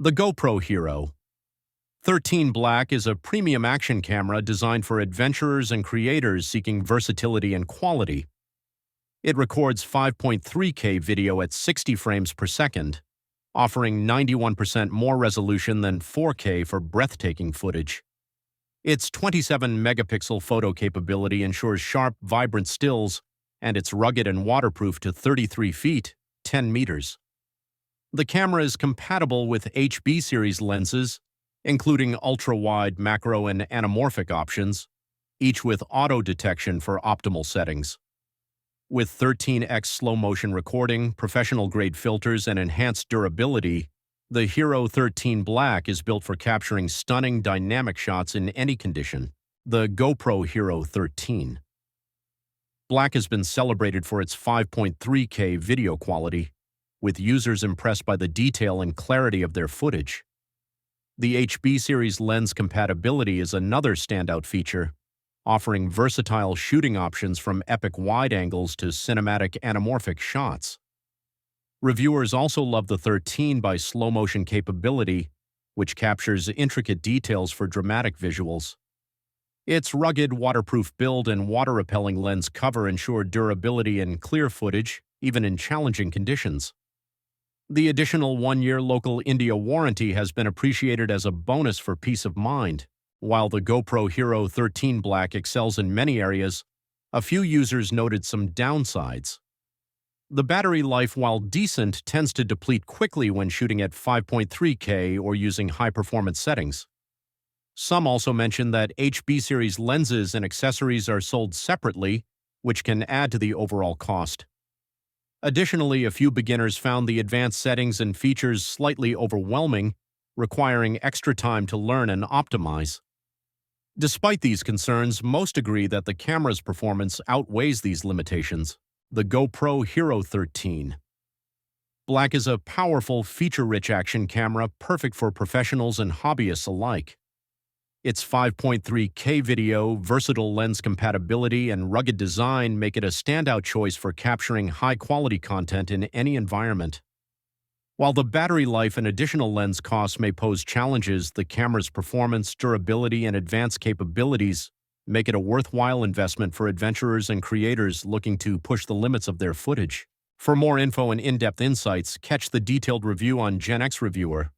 The GoPro HERO13 Black is a premium action camera designed for adventurers and creators seeking versatility and quality. It records 5.3K video at 60 frames per second, offering 91% more resolution than 4K for breathtaking footage. Its 27-megapixel photo capability ensures sharp, vibrant stills, and it's rugged and waterproof to 33 feet, 10 meters. The camera is compatible with HB series lenses, including ultra-wide, macro, and anamorphic options, each with auto detection for optimal settings. With 13x slow-motion recording, professional-grade filters, and enhanced durability, the HERO13 Black is built for capturing stunning, dynamic shots in any condition. The GoPro HERO13 Black has been celebrated for its 5.3K video quality, with users impressed by the detail and clarity of their footage. The HB series lens compatibility is another standout feature, offering versatile shooting options from epic wide angles to cinematic anamorphic shots. Reviewers also love the 13 by slow-motion capability, which captures intricate details for dramatic visuals. Its rugged, waterproof build and water-repelling lens cover ensure durability and clear footage, even in challenging conditions. The additional 1-year local India warranty has been appreciated as a bonus for peace of mind. While the GoPro HERO13 Black excels in many areas, a few users noted some downsides. The battery life, while decent, tends to deplete quickly when shooting at 5.3K or using high-performance settings. Some also mentioned that HB series lenses and accessories are sold separately, which can add to the overall cost. Additionally, a few beginners found the advanced settings and features slightly overwhelming, requiring extra time to learn and optimize. Despite these concerns, most agree that the camera's performance outweighs these limitations. The GoPro HERO13 Black is a powerful, feature-rich action camera perfect for professionals and hobbyists alike. Its 5.3K video, versatile lens compatibility, and rugged design make it a standout choice for capturing high-quality content in any environment. While the battery life and additional lens costs may pose challenges, the camera's performance, durability, and advanced capabilities make it a worthwhile investment for adventurers and creators looking to push the limits of their footage. For more info and in-depth insights, catch the detailed review on Gen X Reviewer.